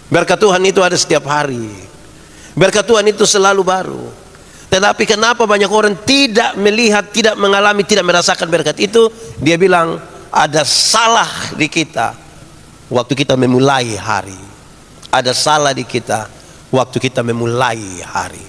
Berkat Tuhan itu ada setiap hari. Berkat Tuhan itu selalu baru. Tetapi kenapa banyak orang tidak melihat, tidak mengalami, tidak merasakan berkat itu? Dia bilang ada salah di kita waktu kita memulai hari. Ada salah di kita waktu kita memulai hari.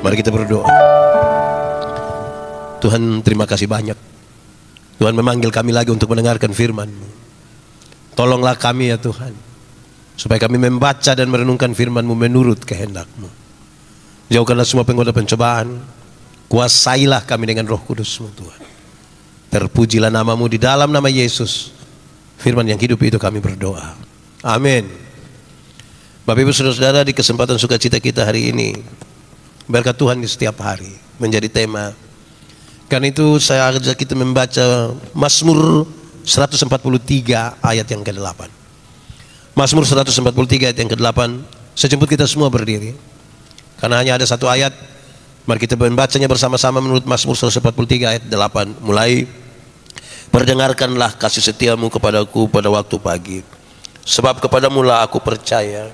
Mari kita berdoa. Tuhan, terima kasih banyak. Tuhan memanggil kami lagi untuk mendengarkan firman-Mu. Tolonglah kami ya Tuhan, supaya kami membaca dan merenungkan firman-Mu menurut kehendak-Mu. Jauhkanlah semua penggoda pencobaan. Kuasailah kami dengan Roh Kudus-Mu Tuhan. Terpujilah nama-Mu, di dalam nama Yesus, firman yang hidup itu kami berdoa. Amin. Bapak Ibu Saudara-saudara, di kesempatan sukacita kita hari ini, berkat Tuhan di setiap hari menjadi tema. Karena itu saya ajak kita membaca Mazmur 143 ayat yang ke-8. Mazmur 143 ayat yang ke-8. Saya jemput kita semua berdiri. Karena hanya ada satu ayat. Mari kita membacanya bersama-sama menurut Mazmur 143 ayat 8. Mulai. Perdengarkanlah kasih setiamu kepadaku pada waktu pagi. Sebab kepadamu lah aku percaya.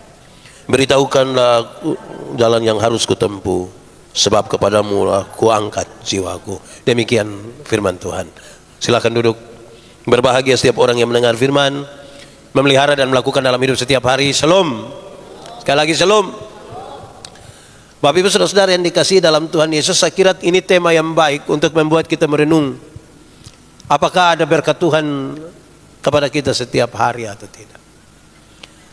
Beritahukanlah jalan yang harus kutempuh. Sebab kepadamu lah kuangkat jiwaku. Demikian firman Tuhan. Silakan duduk. Berbahagia setiap orang yang mendengar firman, memelihara dan melakukan dalam hidup setiap hari. Shalom. Sekali lagi shalom. Bapak Ibu Saudara-saudara yang dikasihi dalam Tuhan Yesus, saya kira ini tema yang baik untuk membuat kita merenung. Apakah ada berkat Tuhan kepada kita setiap hari atau tidak?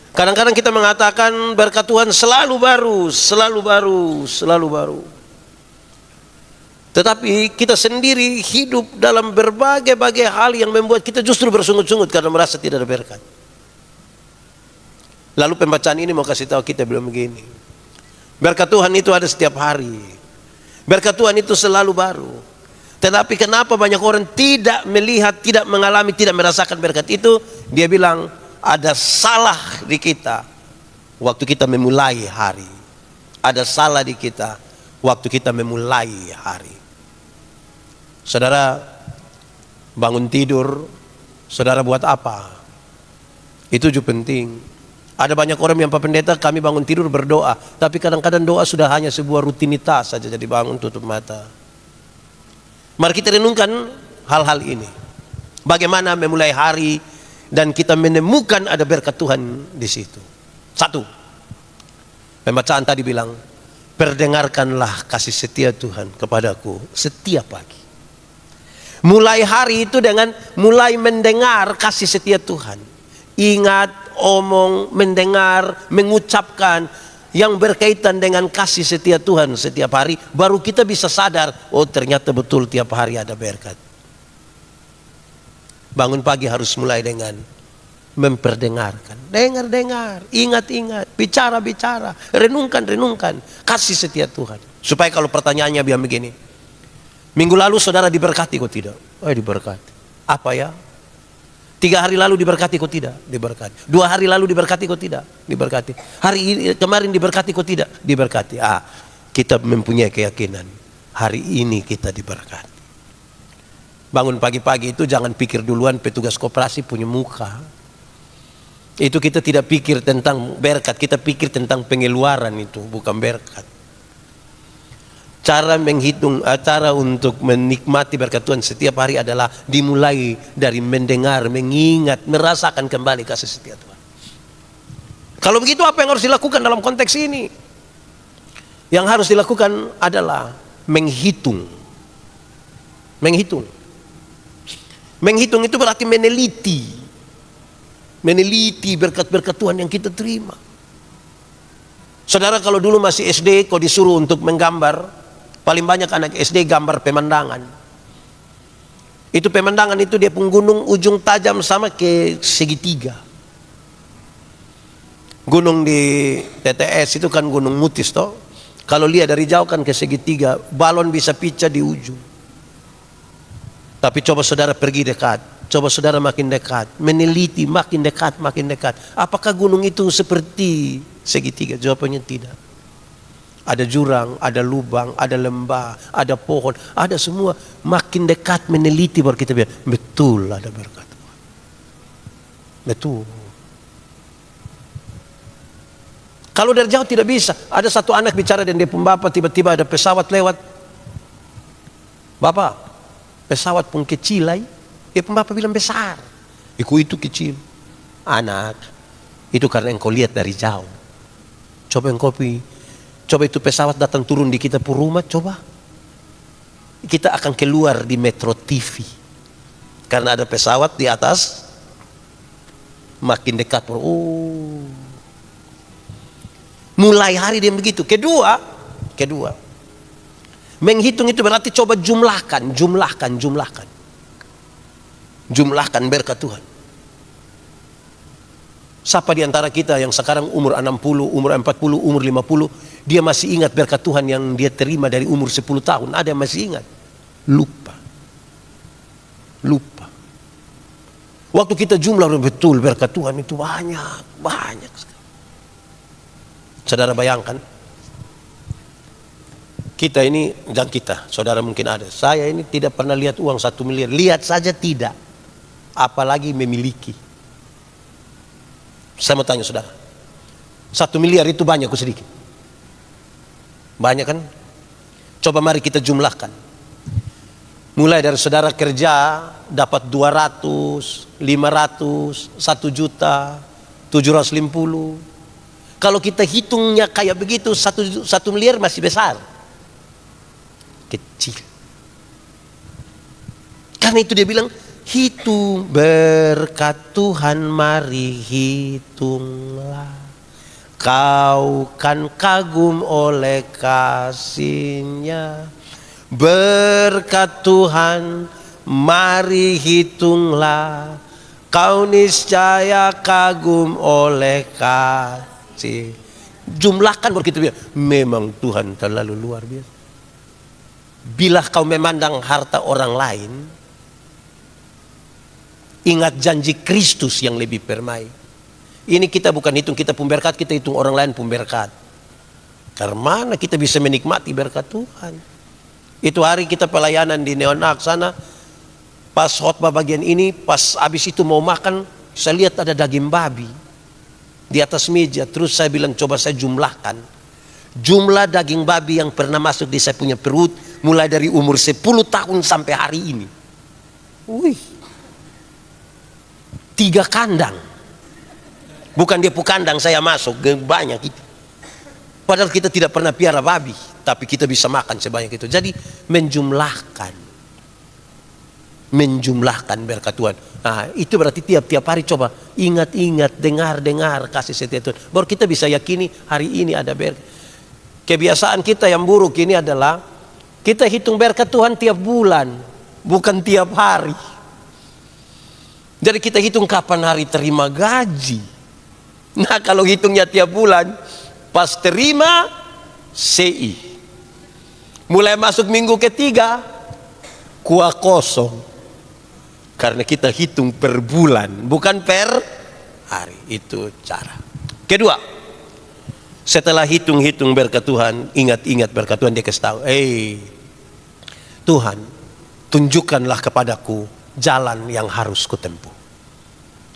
Kadang-kadang kita mengatakan berkat Tuhan selalu baru, selalu baru, selalu baru. Tetapi kita sendiri hidup dalam berbagai-bagai hal yang membuat kita justru bersungut-sungut karena merasa tidak ada berkat. Lalu pembacaan ini mau kasih tahu kita belum begini. Berkat Tuhan itu ada setiap hari. Berkat Tuhan itu selalu baru. Tetapi kenapa banyak orang tidak melihat, tidak mengalami, tidak merasakan berkat itu? Dia bilang ada salah di kita waktu kita memulai hari. Ada salah di kita waktu kita memulai hari. Saudara bangun tidur, saudara buat apa? Itu juga penting. Ada banyak orang yang Pak Pendeta, kami bangun tidur berdoa, tapi kadang-kadang doa sudah hanya sebuah rutinitas saja, jadi bangun tutup mata. Mari kita renungkan hal-hal ini. Bagaimana memulai hari dan kita menemukan ada berkat Tuhan di situ. Satu, pembacaan tadi bilang, perdengarkanlah kasih setia Tuhan kepadaku setiap pagi. Mulai hari itu dengan mulai mendengar kasih setia Tuhan. Ingat, omong, mendengar, mengucapkan yang berkaitan dengan kasih setia Tuhan setiap hari. Baru kita bisa sadar, oh ternyata betul tiap hari ada berkat. Bangun pagi harus mulai dengan memperdengarkan. Dengar-dengar, ingat-ingat, bicara-bicara, renungkan-renungkan kasih setia Tuhan. Supaya kalau pertanyaannya biar begini, minggu lalu saudara diberkati kok tidak? Oh diberkati. Apa ya? 3 hari lalu diberkati kok tidak? Diberkati. 2 hari lalu diberkati kok tidak? Diberkati. Hari ini, kemarin diberkati kok tidak? Diberkati. Kita mempunyai keyakinan hari ini kita diberkati. Bangun pagi-pagi itu jangan pikir duluan petugas koperasi punya muka. Itu kita tidak pikir tentang berkat, kita pikir tentang pengeluaran, itu bukan berkat. Cara menghitung, cara untuk menikmati berkat Tuhan setiap hari adalah dimulai dari mendengar, mengingat, merasakan kembali kasih setia Tuhan. Kalau begitu apa yang harus dilakukan dalam konteks ini? Yang harus dilakukan adalah menghitung. Menghitung. Menghitung itu berarti meneliti. Meneliti berkat-berkat Tuhan yang kita terima. Saudara kalau dulu masih SD, kau disuruh untuk menggambar, paling banyak anak SD gambar pemandangan. Itu pemandangan itu dia pun gunung ujung tajam sama ke segitiga. Gunung di TTS itu kan gunung Mutis toh. Kalau lihat dari jauh kan ke segitiga, balon bisa pecah di ujung. Tapi coba saudara pergi dekat, Coba saudara makin dekat, meneliti makin dekat, makin dekat. Apakah gunung itu seperti segitiga? Jawabannya tidak. Ada jurang, ada lubang, ada lembah, ada pohon, ada semua. Makin dekat meneliti baru kita bilang, betul ada berkat Tuhan. Betul. Kalau dari jauh tidak bisa. Ada satu anak bicara dengan dia pun bapak, tiba-tiba ada pesawat lewat. Bapak, pesawat pun kecil lah. Dia pun bapak bilang besar. Itu kecil. Anak, itu karena engkau lihat dari jauh. Coba engkau coba itu pesawat datang turun di kita pun rumah, coba. Kita akan keluar di Metro TV. Karena ada pesawat di atas. Makin dekat. Oh. Mulai hari dia begitu. Kedua. Menghitung itu berarti coba jumlahkan. Jumlahkan berkat Tuhan. Siapa di antara kita yang sekarang umur 60, umur 40, umur 50, dia masih ingat berkat Tuhan yang dia terima dari umur 10 tahun? Ada yang masih ingat? Lupa. Waktu kita jumlah betul berkat Tuhan itu banyak sekali. Saudara bayangkan, kita ini, dan kita, saudara mungkin ada. Saya ini tidak pernah lihat uang 1 miliar. Lihat saja tidak. Apalagi memiliki. Saya mau tanya saudara, 1 miliar itu banyak atau sedikit? Banyak kan? Coba mari kita jumlahkan. Mulai dari saudara kerja dapat 200, 500, 1 juta, 750. Kalau kita hitungnya kayak begitu, 1 miliar masih besar. Kecil. Karena itu dia bilang, hitung berkat Tuhan, mari hitunglah. Kau kan kagum oleh kasih-Nya. Berkat Tuhan, mari hitunglah. Kau niscaya kagum oleh kasih. Jumlahkan baru kita bilang, memang Tuhan terlalu luar biasa. Bila kau memandang harta orang lain, ingat janji Kristus yang lebih permai. Ini kita bukan hitung kita pun berkat, kita hitung orang lain pun berkat. Karena mana kita bisa menikmati berkat Tuhan? Itu hari kita pelayanan di Neonak sana, pas khotbah bagian ini, pas habis itu mau makan, saya lihat ada daging babi di atas meja. Terus saya bilang, coba saya jumlahkan jumlah daging babi yang pernah masuk di saya punya perut mulai dari umur 10 tahun sampai hari ini. Wih, 3 kandang. Bukan dia kandang saya masuk, banyak itu. Padahal kita tidak pernah piara babi, tapi kita bisa makan sebanyak itu. Jadi menjumlahkan berkat Tuhan. Nah, itu berarti tiap hari coba ingat-ingat, dengar kasih setia Tuhan. Baru kita bisa yakini hari ini ada berkat. Kebiasaan kita yang buruk ini adalah kita hitung berkat Tuhan tiap bulan, bukan tiap hari. Jadi kita hitung kapan hari terima gaji. Nah, kalau hitungnya tiap bulan, pas terima CI. Mulai masuk minggu ketiga, kuah kosong. Karena kita hitung per bulan, bukan per hari. Itu cara. Kedua, setelah hitung-hitung berkat Tuhan, ingat-ingat berkat Tuhan, dia kasih tahu, Tuhan, tunjukkanlah kepadaku jalan yang harus kutempuh.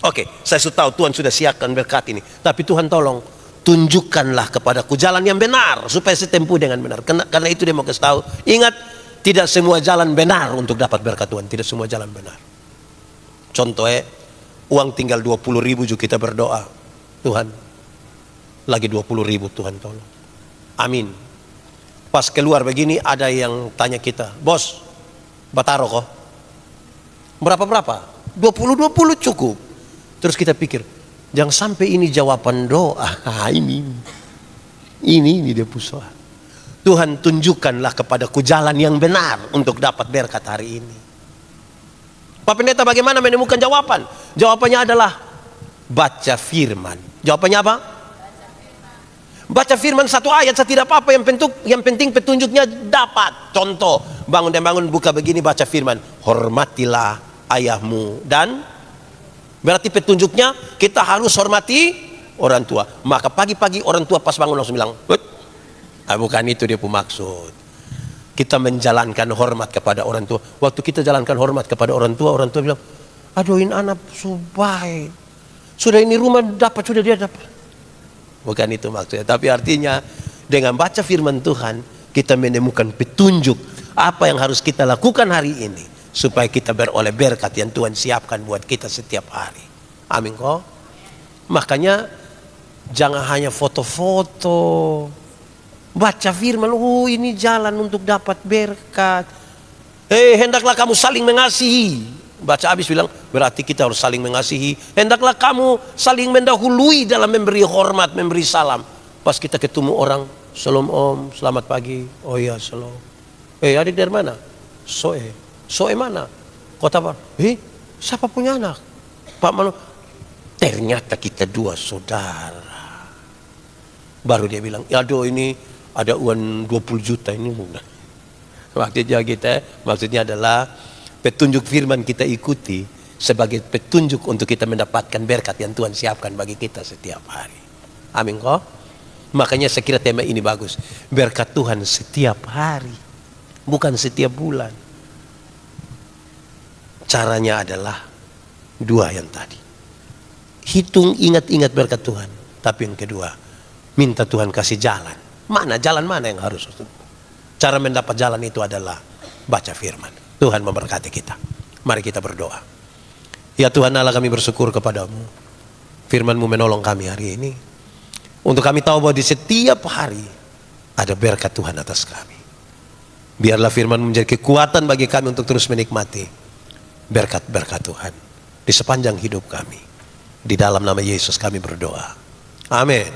Oke, saya sudah tahu Tuhan sudah siapkan berkat ini. Tapi Tuhan tolong, tunjukkanlah kepadaku jalan yang benar supaya saya tempuh dengan benar. Karena itu dia mau kasih tahu. Ingat, tidak semua jalan benar untuk dapat berkat Tuhan. Tidak semua jalan benar. Contohnya, uang tinggal 20.000 juga kita berdoa. Tuhan, lagi 20.000 Tuhan tolong. Amin. Pas keluar begini ada yang tanya kita, bos, bataro kok? Berapa? 20 cukup. Terus kita pikir, jangan sampai ini jawaban doa. Ini dia pusoa. Tuhan, tunjukkanlah kepadaku jalan yang benar untuk dapat berkat hari ini. Pak Pendeta, bagaimana menemukan jawaban? Jawabannya adalah baca firman. Jawabannya apa? Baca firman 1 ayat, saya tidak apa-apa, yang penting petunjuknya dapat. Contoh, bangun buka begini, baca firman. Hormatilah ayahmu. Dan berarti petunjuknya kita harus hormati orang tua. Maka pagi-pagi orang tua pas bangun langsung bilang, bukan itu dia maksud. Kita menjalankan hormat kepada orang tua. Waktu kita jalankan hormat kepada orang tua bilang, aduin anak subai. Sudah ini rumah dapat, sudah dia dapat. Bukan itu maksudnya. Tapi artinya dengan baca firman Tuhan, kita menemukan petunjuk apa yang harus kita lakukan hari ini, supaya kita beroleh berkat yang Tuhan siapkan buat kita setiap hari. Amin kok. Makanya jangan hanya foto-foto. Baca firman, ini jalan untuk dapat berkat. Hendaklah kamu saling mengasihi. Baca habis bilang, berarti kita harus saling mengasihi. Hendaklah kamu saling mendahului dalam memberi hormat, memberi salam. Pas kita ketemu orang, shalom om, selamat pagi. Oh iya shalom. Adik dari mana? Soe. Soe mana? Kota apa? Siapa punya anak? Pak Manu. Ternyata kita dua saudara. Baru dia bilang, aduh ini ada uang 20 juta ini. Maksudnya adalah petunjuk firman kita ikuti sebagai petunjuk untuk kita mendapatkan berkat yang Tuhan siapkan bagi kita setiap hari. Amin kok. Makanya saya kira tema ini bagus. Berkat Tuhan setiap hari, bukan setiap bulan. Caranya adalah dua yang tadi. Hitung, ingat-ingat berkat Tuhan. Tapi yang kedua, minta Tuhan kasih jalan. Jalan mana yang harus? Cara mendapat jalan itu adalah baca firman. Tuhan memberkati kita. Mari kita berdoa. Ya Tuhan Allah, kami bersyukur kepadamu. Firman-Mu menolong kami hari ini. Untuk kami tahu bahwa di setiap hari ada berkat Tuhan atas kami. Biarlah firman menjadi kekuatan bagi kami untuk terus menikmati berkat-berkat Tuhan di sepanjang hidup kami. Di dalam nama Yesus kami berdoa. Amin.